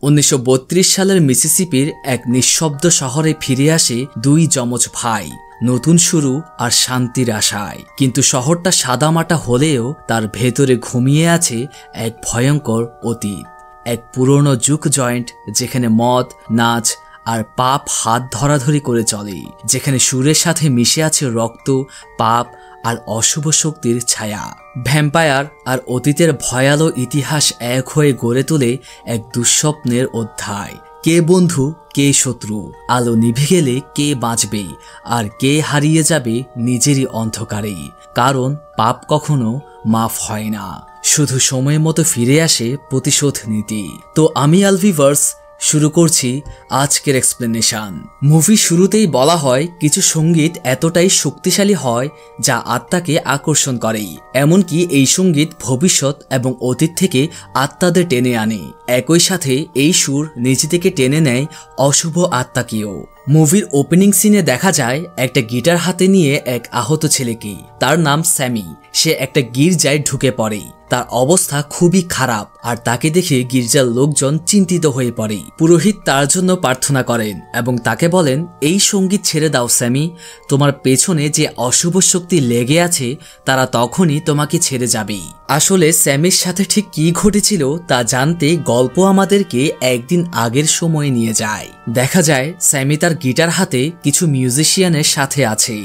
1932 সালের মিসিসিপির এক নিঃশব্দ শহরে ফিরে আসে দুই যমজ ভাই, নতুন শুরু আর শান্তির আশায়। কিন্তু শহরটা সাদামাটা হলেও তার ভেতরে ঘুমিয়ে আছে এক ভয়ঙ্কর অতীত, এক পুরনো জুক জয়েন্ট যেখানে মদ, নাচ আর পাপ হাত ধরাধরি করে চলে, যেখানে সুরের সাথে মিশে আছে রক্ত, পাপ আর অশুভ শক্তির ছায়া। ভ্যাম্পায়ার আর অতীতের ভয়ালো ইতিহাস এক হয়ে গড়ে তোলে এক দুঃস্বপ্নের অধ্যায়। কে বন্ধু, কে শত্রু, আলো নিভে গেলে কে বাঁচবে আর কে হারিয়ে যাবে নিজেরই অন্ধকারে। কারণ পাপ কখনো মাফ হয় না, শুধু সময় মতো ফিরে আসে প্রতিশোধ নিতে। তো আমি আলভিভার্স শুরু করছি আজকের এক্সপ্লেনেশন। মুভি শুরুতেই বলা হয় কিছু সঙ্গীত এতটাই শক্তিশালী হয় যা আত্মাকে আকর্ষণ করে, এমনকি এই সঙ্গীত ভবিষ্যৎ এবং অতীত থেকে আত্মাদের টেনে আনে। একই সাথে এই সুর নিজে থেকে টেনে নেয় অশুভ আত্মাকেও। মুভির ওপেনিং সিনে দেখা যায় একটা গিটার হাতে নিয়ে এক আহত ছেলেকে। তার নাম স্যামি। সে একটা গির্জায় ঢুকে পড়ে। তার অবস্থা খুবই খারাপ আর তাকে দেখে গির্জার লোকজন চিন্তিত হয়ে পড়ে। পুরোহিত তার জন্য প্রার্থনা করেন এবং তাকে বলেন, এই সঙ্গীত ছেড়ে দাও স্যামি, তোমার পেছনে যে অশুভ শক্তি লেগে আছে তারা তখনই তোমাকে ছেড়ে যাবে। আসলে স্যামির সাথে ঠিক কি ঘটেছিল তা জানতে গল্প আমাদেরকে একদিন আগের সময়ে নিয়ে যায়। দেখা যায় স্যামি তার গিটার হাতে কিছু মিউজিশিয়ানের সাথে আছে।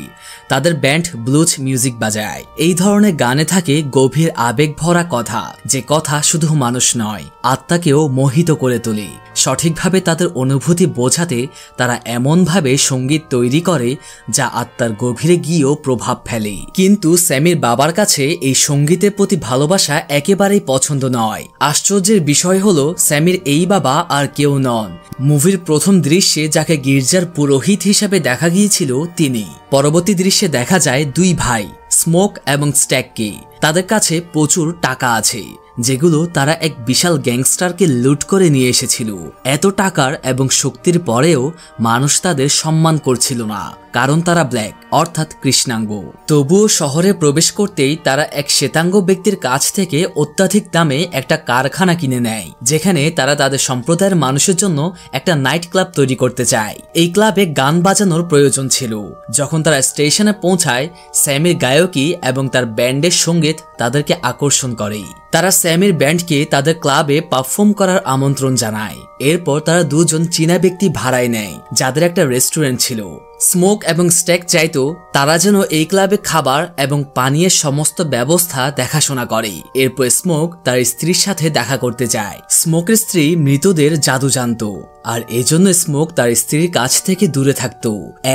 তাদের ব্যান্ড ব্লুজ মিউজিক বাজায়। এই ধরনের গানে থাকে গভীর আবেগ ভরা কথা, যে কথা শুধু মানুষ নয়, আত্মাকেও মোহিত করে তোলে। সঠিকভাবে তাদের অনুভূতি বোঝাতে তারা এমনভাবে সঙ্গীত তৈরি করে যা আত্মার গভীরে গিয়েও প্রভাব ফেলে। কিন্তু স্যামির বাবার কাছে এই সঙ্গীতের প্রতি ভালোবাসা একেবারেই পছন্দ নয়। আশ্চর্যের বিষয় হলো স্যামির এই বাবা আর কেউ নন। মুভির প্রথম দৃশ্যে যাকে গির্জার পুরোহিত হিসেবে দেখা গিয়েছিল তিনি। পরবর্তী দৃশ্যে দেখা যায় দুই ভাই, স্মোক এবং স্ট্যাককে। তাদের কাছে প্রচুর টাকা আছে, যেগুলো তারা এক বিশাল গ্যাংস্টারকে লুট করে নিয়ে এসেছিল। এত টাকার এবং শক্তির পরেও মানুষ তাদের সম্মান করছিল না, কারণ তারা ব্ল্যাক অর্থাৎ কৃষ্ণাঙ্গ। তবুও শহরে প্রবেশ করতেই তারা এক শ্বেতাঙ্গ ব্যক্তির কাছ থেকে অত্যাধিক দামে একটা কারখানা কিনে নেয়, যেখানে তারা তাদের সম্প্রদায়ের মানুষের জন্য একটা নাইট ক্লাব তৈরি করতে চায়। এই ক্লাবে গান বাজানোর প্রয়োজন ছিল। যখন তারা স্টেশনে পৌঁছায়, স্যামির গায়কী এবং তার ব্যান্ডের সঙ্গীত তাদেরকে আকর্ষণ করে। তারা স্যামির ব্যান্ডকে তাদের ক্লাবে পারফর্ম করার আমন্ত্রণ জানায়। এরপর তারা দুজন চীনা ব্যক্তি ভাড়ায় নেয়, যাদের একটা রেস্টুরেন্ট ছিল। স্মোক এবং স্ট্যাক চাইতো তারা যেন এই ক্লাবে খাবার এবং পানীয়ের সমস্ত ব্যবস্থা দেখাশোনা করে। এরপর স্মোক তার স্ত্রীর সাথে দেখা করতে যায়। স্মোকের স্ত্রী মৃতদের জাদু জানত, আর এজন্য স্মোক তার স্ত্রীর কাছ থেকে দূরে থাকত।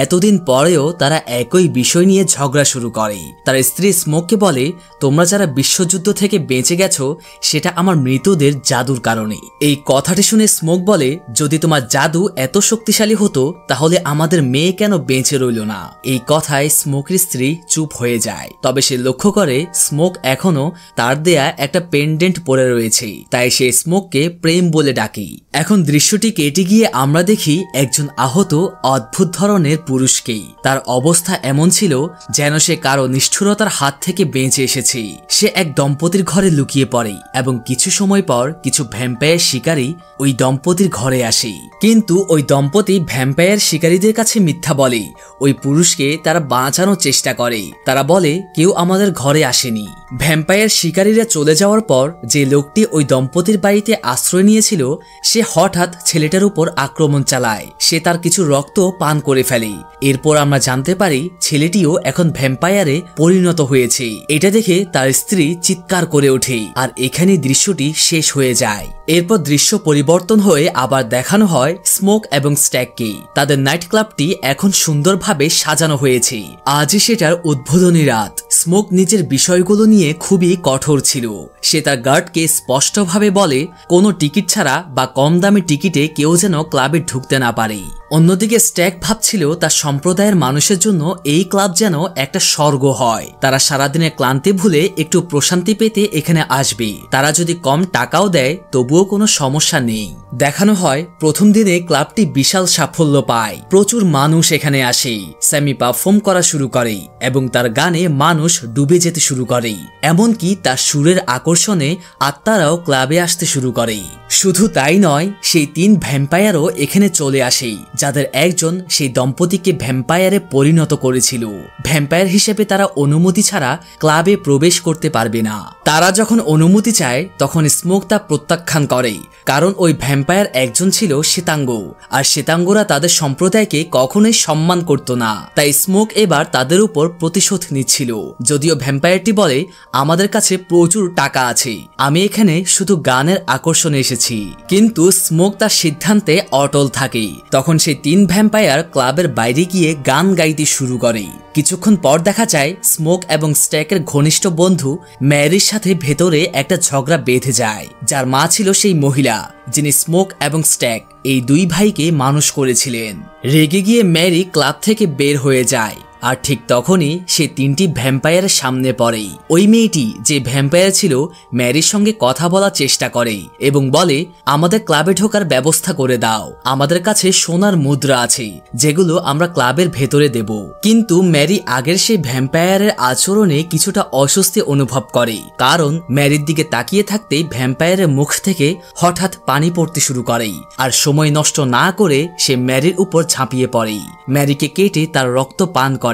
এতদিন পরেও তারা একই বিষয় নিয়ে ঝগড়া শুরু করে। তার স্ত্রী স্মোককে বলে, তোমরা যারা বিশ্বযুদ্ধ থেকে বেঁচে গেছো সেটা আমার মৃতদের জাদুর কারণে। এই কথাটি শুনে স্মোক বলে, যদি তোমার জাদু এত শক্তিশালী হতো তাহলে আমাদের মেয়ে কেন বেঁচে রইল না। এই কথায় স্মোকের স্ত্রী চুপ হয়ে যায়। তবে সে লক্ষ্য করে স্মোক এখনো তার দেয়া একটা পেন্ডেন্ট পরে রয়েছে, তাই সে স্মোককে প্রেম বলে ডাকে। এখন দৃশ্যটি কেটে গিয়ে আমরা দেখি একজন আহত অদ্ভুত ধরনের পুরুষকে। তার অবস্থা এমন ছিল যেন সে কারো নিষ্ঠুরতার হাত থেকে বেঁচে এসেছে। সে এক দম্পতির ঘরে লুকিয়ে পড়ে এবং কিছু সময় পর কিছু ভ্যাম্পায়ার শিকারী ওই দম্পতির ঘরে আসে। কিন্তু ওই দম্পতি ভ্যাম্পায়ার শিকারীদের কাছে মিথ্যা বলে। ওই পুরুষকে তারা বাঁচানোর চেষ্টা করে। তারা বলে কেউ আমাদের ঘরে আসেনি। ভ্যাম্পায়ার শিকারীরা চলে যাওয়ার পর যে লোকটি ওই দম্পতির বাড়িতে আশ্রয় নিয়েছিল সে হঠাৎ ছেলেটার উপর আক্রমণ চালায়। সে তার কিছু রক্ত পান করে ফেলে। এরপর আমরা জানতে পারি ছেলেটিও এখন ভ্যাম্পায়ারে পরিণত হয়েছে। এটা দেখে তার স্ত্রী চিৎকার করে ওঠে আর এখানে দৃশ্যটি শেষ হয়ে যায়। এরপর দৃশ্য পরিবর্তন হয়ে আবার দেখানো হয় স্মোক এবং স্ট্যাককে। তাদের নাইট ক্লাবটি এখন সুন্দরভাবে সাজানো হয়েছে। আজই সেটার উদ্বোধনী রাত। স্মোক নিজের বিষয়গুলো নিয়ে খুবই কঠোর ছিল। সে তার গার্ডকে স্পষ্টভাবে বলে কোনো টিকিট ছাড়া বা কম দামি টিকিটে কেউ যেন ক্লাবে ঢুকতে না পারে। অন্যদিকে স্ট্যাক ভাবছিল তার সম্প্রদায়ের মানুষের জন্য এই ক্লাব যেন একটা স্বর্গ হয়। তারা সারাদিনের ক্লান্তি ভুলে একটু প্রশান্তি পেতে এখানে আসবে। তারা যদি কম টাকাও দেয় তবুও কোনো সমস্যা নেই। দেখানো হয় প্রথম দিনে ক্লাবটি বিশাল সাফল্য পায়। প্রচুর মানুষ এখানে আসে। স্যামি পারফর্ম করা শুরু করে এবং তার গানে মানুষ ডুবে যেতে শুরু করে। এমনকি তার সুরের আকর্ষণে আত্মারাও ক্লাবে আসতে শুরু করে। শুধু তাই নয়, সেই 3 ভ্যাম্পায়ারও এখানে চলে আসে, যাদের একজন সেই দম্পতিকে ভ্যাম্পায়ারে পরিণত করেছিল। ভ্যাম্পায়ার হিসেবে তারা অনুমতি ছাড়া ক্লাবে প্রবেশ করতে পারবে না। তারা যখন অনুমতি চায় তখন স্মোক তা প্রত্যাখ্যান করে, কারণ ওই ভ্যাম্পায়ার একজন ছিল শ্বেতাঙ্গ, আর শ্বেতাঙ্গরা তাদের সম্প্রদায়কে কখনোই সম্মান করত না। তাই স্মোক এবার তাদের উপর প্রতিশোধ নিচ্ছিল। যদিও ভ্যাম্পায়ারটি বলে, আমাদের কাছে প্রচুর টাকা আছে, আমি এখানে শুধু গানের আকর্ষণে এসেছি। কিন্তু স্মোক তার সিদ্ধান্তে অটল থাকে। তখন সেই 3 ভ্যাম্পায়ার ক্লাবের বাইরে গিয়ে গান গাইতে শুরু করে। কিছুক্ষণ পর দেখা যায় স্মোক এবং স্ট্যাকের ঘনিষ্ঠ বন্ধু ম্যারির সাথে ভেতরে একটা ঝগড়া বেঁধে যায়, যার মা ছিল সেই মহিলা যিনি স্মোক এবং স্ট্যাক এই 2 ভাইকে মানুষ করেছিলেন। রেগে গিয়ে ম্যারি ক্লাব থেকে বের হয়ে যায়, আর ঠিক তখনই সে 3টি ভ্যাম্পায়ারের সামনে পড়ে। ওই মেয়েটি যে ভ্যাম্পায়ার ছিল ম্যারির সঙ্গে কথা বলার চেষ্টা করে এবং বলে, আমাদের ক্লাবে ঢোকার ব্যবস্থা করে দাও, আমাদের কাছে সোনার মুদ্রা আছে যেগুলো আমরা ক্লাবের ভেতরে দেব। কিন্তু ম্যারি আগের সেই ভ্যাম্পায়ারের আচরণে কিছুটা অস্বস্তি অনুভব করে, কারণ ম্যারির দিকে তাকিয়ে থাকতেই ভ্যাম্পায়ারের মুখ থেকে হঠাৎ পানি পড়তে শুরু করে, আর সময় নষ্ট না করে সে ম্যারির উপর ঝাঁপিয়ে পড়ে। ম্যারিকে কেটে তার রক্ত পান করে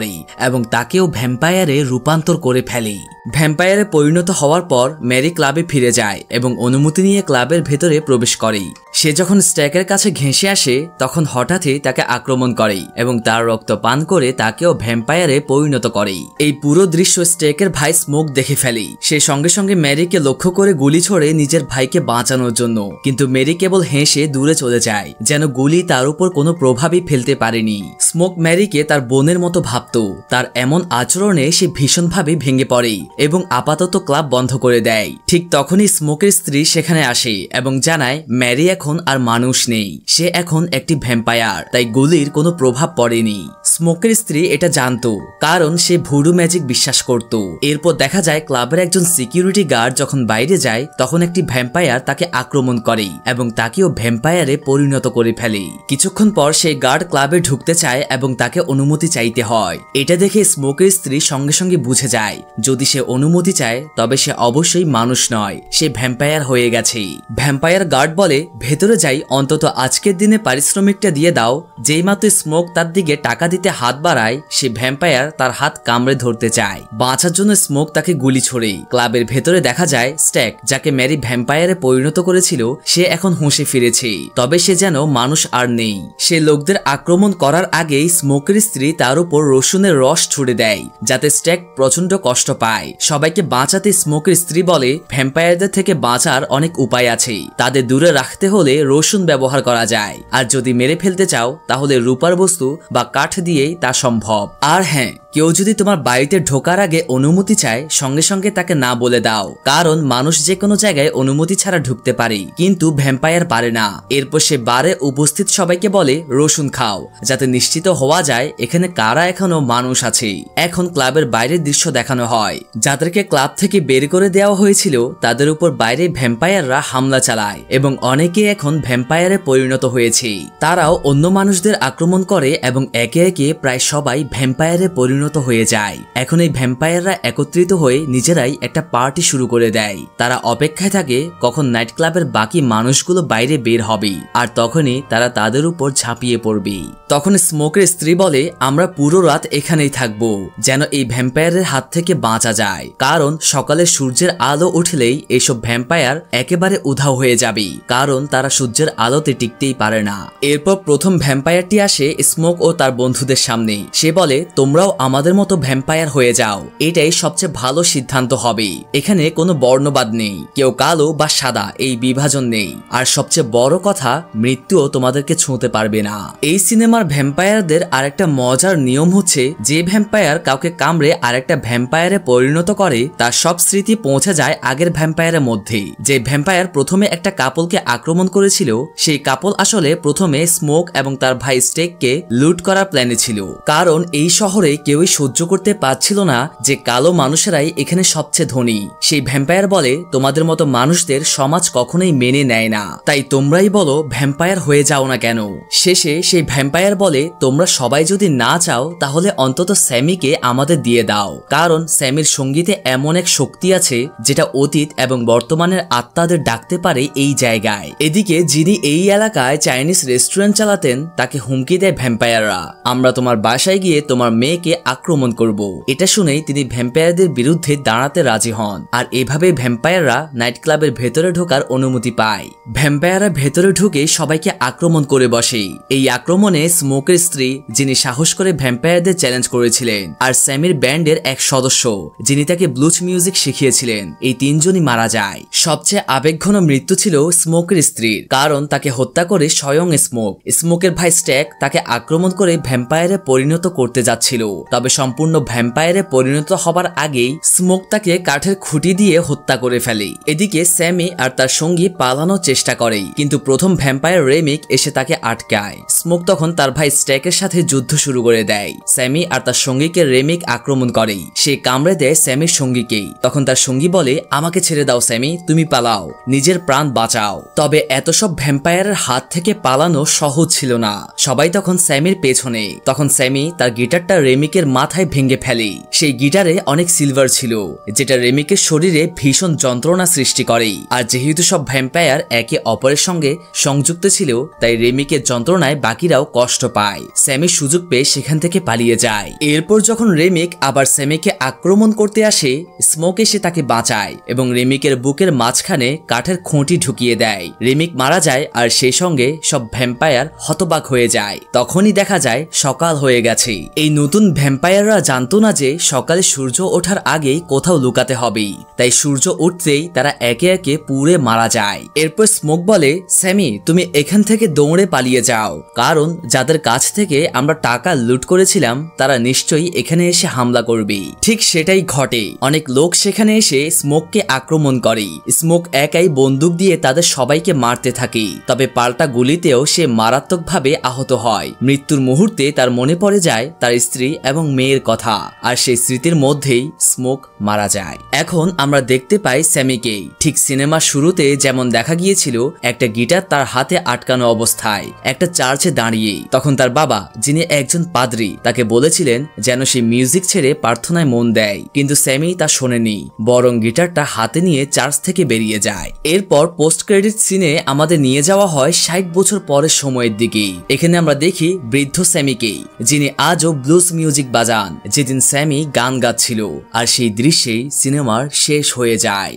এবং তাকেও ভ্যাম্পায়ারে রূপান্তর করে ফেলে। ভ্যাম্পায়ারে পরিণত হওয়ার পর ম্যারি ক্লাবে ফিরে যায় এবং অনুমতি নিয়ে ক্লাবের ভেতরে প্রবেশ করে। সে যখন স্ট্যাকের কাছে ঘেঁষে আসে তখন হঠাৎই তাকে আক্রমণ করে এবং তার রক্ত পান করে তাকেও ভ্যাম্পায়ারে পরিণত করে। এই পুরো দৃশ্য স্ট্যাকের ভাই স্মোক দেখে ফেলে। সে সঙ্গে সঙ্গে ম্যারিকে লক্ষ্য করে গুলি ছোড়ে নিজের ভাইকে বাঁচানোর জন্য, কিন্তু ম্যারি কেবল হেসে দূরে চলে যায়, যেন গুলি তার উপর কোনো প্রভাবই ফেলতে পারেনি। স্মোক ম্যারিকে তার বোনের মতো ভাবত। তার এমন আচরণে সে ভীষণভাবে ভেঙে পড়ে এবং আপাতত ক্লাব বন্ধ করে দেয়। ঠিক তখনই স্মোকের স্ত্রী সেখানে আসে এবং জানায় ম্যারি এখন আর মানুষ নেই, সে এখন একটি ভ্যাম্পায়ার, তাই গুলির কোনো প্রভাব পড়েনি। স্মোকের স্ত্রী এটা জানতো, কারণ সে ভুডু ম্যাজিক বিশ্বাস করত। এরপর দেখা যায় ক্লাবের একজন সিকিউরিটি গার্ড যখন বাইরে যায় তখন একটি ভ্যাম্পায়ার তাকে আক্রমণ করে এবং তাকেও ভ্যাম্পায়ারে পরিণত করে ফেলে। কিছুক্ষণ পর সেই গার্ড ক্লাবে ঢুকতে চায় এবং তাকে অনুমতি চাইতে হয়। এটা দেখে স্মোকের স্ত্রী সঙ্গে সঙ্গে বুঝে যায়, যদি সে অনুমতি চায় তবে সে অবশ্যই মানুষ নয়, সে ভ্যাম্পায়ার হয়ে গেছে। ভ্যাম্পায়ার গার্ড বলে, ভেতরে যাই, অন্তত আজকের দিনে পারিশ্রমিকটা দিয়ে দাও। যেই মাত্র স্মোক তার দিকে টাকা দিতে হাত বাড়ায়, সে ভ্যাম্পায়ার তার হাত কামড়ে ধরতে চায়। বাঁচার জন্য স্মোক তাকে গুলি ছোড়ে। ক্লাবের ভেতরে দেখা যায় স্ট্যাক, যাকে ম্যারি ভ্যাম্পায়ারে পরিণত করেছিল, সে এখন হুঁশে ফিরেছে, তবে সে যেন মানুষ আর নেই। সে লোকদের আক্রমণ করার আগেই স্মোকের স্ত্রী তার উপর রসুনের রস ছুড়ে দেয়, যাতে স্ট্যাক প্রচন্ড কষ্ট পায়। সবাইকে বাঁচাতে স্মোকের স্ত্রী বলে, ভ্যাম্পায়ারদের থেকে বাঁচার অনেক উপায় আছে, তাদের দূরে রাখতে হলে রসুন ব্যবহার করা যায়, আর যদি মেরে ফেলতে চাও তাহলে রূপার বস্তু বা কাঠ দিয়েই তা সম্ভব। আর হ্যাঁ, কেউ যদি তোমার বাড়িতে ঢোকার আগে অনুমতি চায় সঙ্গে সঙ্গে তাকে না বলে দাও, কারণ মানুষ যে কোনো জায়গায় অনুমতি ছাড়া ঢুকতে পারে, কিন্তু ভ্যাম্পায়ার পারে না। এরপর সে বারে উপস্থিত সবাইকে বলে, রসুন খাও, যাতে নিশ্চিত হওয়া যায় এখানে কারা এখনো মানুষ আছে। এখন ক্লাবের বাইরের দৃশ্য দেখানো হয়। যাদেরকে ক্লাব থেকে বের করে দেওয়া হয়েছিল তাদের উপর বাইরে ভ্যাম্পায়াররা হামলা চালায় এবং অনেকে এখন ভ্যাম্পায়ারে পরিণত হয়েছে। তারাও অন্য মানুষদের আক্রমণ করে এবং একে একে প্রায় সবাই ভ্যাম্পায়ারে পরিণত হয়ে যায়। এখন এই ভ্যাম্পায়াররা একত্রিত হয়ে নিজেরাই একটা পার্টি শুরু করে দেয়। তারা অপেক্ষায় থাকে কখন নাইট ক্লাবের বাকি মানুষগুলো বাইরে বের হবে, আর তখনই তারা তাদের উপর ঝাঁপিয়ে পড়বে। তখন স্মোকের স্ত্রী বলে, আমরা পুরো রাত এখানেই থাকবো, যেন এই ভ্যাম্পায়ারের হাত থেকে বাঁচা যায়, কারণ সকালে সূর্যের আলো উঠলেই এসব ভ্যাম্পায়ার একেবারে উধাও হয়ে যাবে, কারণ তারা সূর্যের আলোতে টিকতেই পারে না। এরপর প্রথম ভ্যাম্পায়ারটি আসে স্মোক ও তার বন্ধুদের সামনে। সে বলে, তোমরাও আমাদের মতো ভ্যাম্পায়ার হয়ে যাও, এটাই সবচেয়ে ভালো সিদ্ধান্ত হবে। এখানে কোনো বর্ণবাদ নেই, কেউ কালো বা সাদা এই বিভাজন নেই, আর সবচেয়ে বড় কথা, মৃত্যুও তোমাদেরকে ছুঁতে পারবে না। এই সিনেমার ভ্যাম্পায়ারদের আরেকটা মজার নিয়ম হচ্ছে, যে ভ্যাম্পায়ার কাউকে কামড়ে আরেকটা ভ্যাম্পায়ারে পরিণত করে তার সব স্মৃতি পৌঁছে যায় আগের ভ্যাম্পায়ারের মধ্যে। যে ভ্যাম্পায়ার প্রথমে একটা কাপলকে আক্রমণ করেছিল, সেই কাপল আসলে প্রথমে স্মোক এবং তার ভাই স্টেককে লুট করার প্ল্যানে ছিল, কারণ এই শহরে কেউ কেউই সহ্য করতে পারছিল না যে কালো মানুষেরাই এখানে সবচেয়ে ধনী। সেই ভ্যাম্পায়ার বলে, তোমাদের মতো মানুষদের সমাজ কখনোই মেনে নেয় না, তাই তোমরাই বলো ভ্যাম্পায়ার হয়ে যাও না কেন। শেষে সেই ভ্যাম্পায়ার বলে, তোমরা সবাই যদি না চাও তাহলে অন্তত স্যামিকে আমাদের দিয়ে দাও, কারণ স্যামির সঙ্গীতে এমন এক শক্তি আছে যেটা অতীত এবং বর্তমানের আত্মাদের ডাকতে পারে এই জায়গায়। এদিকে যিনি এই এলাকায় চাইনিজ রেস্টুরেন্ট চালাতেন তাকে হুমকি দেয় ভ্যাম্পায়াররা, আমরা তোমার বাসায় গিয়ে তোমার মেয়েকে আক্রমণ করব। এটা শুনেই তিনি ভ্যাম্পায়ারদের বিরুদ্ধে দাঁড়াতে রাজি হন, আর এভাবে ভ্যাম্পায়াররা নাইট ক্লাবের ভেতরে ঢোকার অনুমতি পায়। ভ্যাম্পায়াররা ভেতরে ঢুকে সবাইকে আক্রমণ করে বসে। এই আক্রমণে স্মোকের স্ত্রী, যিনি সাহস করে ভ্যাম্পায়ারদের চ্যালেঞ্জ করেছিলেন, আর স্যামির ব্যান্ডের এক সদস্য যিনি তাকে ব্লুজ মিউজিক শিখিয়েছিলেন, এই তিনজনই মারা যায়। সবচেয়ে আবেগঘন মৃত্যু ছিল স্মোকের স্ত্রীর, কারণ তাকে হত্যা করে স্বয়ং স্মোকের ভাই স্ট্যাক তাকে আক্রমণ করে ভ্যাম্পায়ারে পরিণত করতে যাচ্ছিল। তবে সম্পূর্ণ ভ্যাম্পায়ারে পরিণত হবার আগেই স্মোক তাকে কাঠের খুঁটি দিয়ে হত্যা করে ফেলে। এদিকে স্যামি আর তার সঙ্গী পালানোর চেষ্টা করে, কিন্তু প্রথম ভ্যাম্পায়ার রেমিক এসে তাকে আটকায়। স্মোক তখন তার ভাই স্ট্যাকের সাথে যুদ্ধ শুরু করে দেয়। স্যামি আর তার সঙ্গীকে রেমিক আক্রমণ করে, সে কামড়ে দেয় স্যামির সঙ্গীকেই। তখন তার সঙ্গী বলে, আমাকে ছেড়ে দাও স্যামি, তুমি পালাও, নিজের প্রাণ বাঁচাও। তবে এত সব ভ্যাম্পায়ারের হাত থেকে পালানো সহজ ছিল না। সবাই তখন স্যামির পেছনে। তখন স্যামি তার গিটারটা রেমিকের মাথায় ভেঙে ফেলে। সেই গিটারে অনেক সিলভার ছিল, যেটা রেমিকের শরীরে ভীষণ যন্ত্রণা সৃষ্টি করে। আর যেহেতু সব ভ্যাম্পায়ার একে অপরের সঙ্গে সংযুক্ত ছিল, তাই রেমিকের যন্ত্রণায় বাকিরাও কষ্ট পায়। স্যামি সুযোগ পেয়ে সেখান থেকে পালিয়ে যায়। এরপর যখন রেমিক আবার স্যামিকে আক্রমণ করতে আসে, স্মোক এসে তাকে বাঁচায় এবং রেমিকের বুকের মাঝখানে কাঠের খুঁটি ঢুকিয়ে দেয়। রেমিক মারা যায়, আর সেই সঙ্গে সব ভ্যাম্পায়ার হতবাক হয়ে যায়। তখনই দেখা যায় সকাল হয়ে গেছে। এই নতুন ভ্যাম্পায়াররা জানতো না যে সকালে সূর্য ওঠার আগেই কোথাও লুকাতে হবে, তাই সূর্য উঠতেই তারা একে একে পুড়ে মারা যায়। এরপর স্মোক বলে, স্যামি তুমি এখান থেকে দৌড়ে পালিয়ে যাও, কারণ যাদের কাছ থেকে আমরা টাকা লুট করেছিলাম তারা নিশ্চয়ই এখানে এসে হামলা করবে। ঠিক সেটাই ঘটে। অনেক লোক সেখানে এসে স্মোককে আক্রমণ করে। স্মোক একাই বন্দুক দিয়ে তাদের সবাইকে মারতে থাকে, তবে পাল্টা গুলিতেও সে মারাত্মকভাবে আহত হয়। মৃত্যুর মুহূর্তে তার মনে পড়ে যায় তার স্ত্রী এবং মেয়ের কথা, আর সেই স্মৃতির মধ্যেই স্মোক মারা যায়। এখন আমরা দেখতে পাই স্যামিকে ঠিক সিনেমার শুরুতে যেমন দেখা গিয়েছিল, একটা গিটার তার হাতে আটকানো অবস্থায় একটা চার্চে দাঁড়িয়ে। তখন তার বাবা, যিনি একজন পাদ্রী, তাকে বলেছিলেন যেন সে মিউজিক ছেড়ে প্রার্থনায় মন দেয়, কিন্তু স্যামি তা শোনেনি, বরং গিটারটা হাতে নিয়ে চার্চ থেকে বেরিয়ে যায়। এরপর পোস্ট ক্রেডিট সিনে আমাদের নিয়ে যাওয়া হয় 60 বছর পরের সময়ের দিকে। এখানে আমরা দেখি বৃদ্ধ স্যামিকে, যিনি আজও ব্লুজ মিউজিক বাজান, যেদিন স্যামি গান গাচ্ছিল। আর সেই দৃশ্যেই সিনেমার শেষ হয়ে যায়।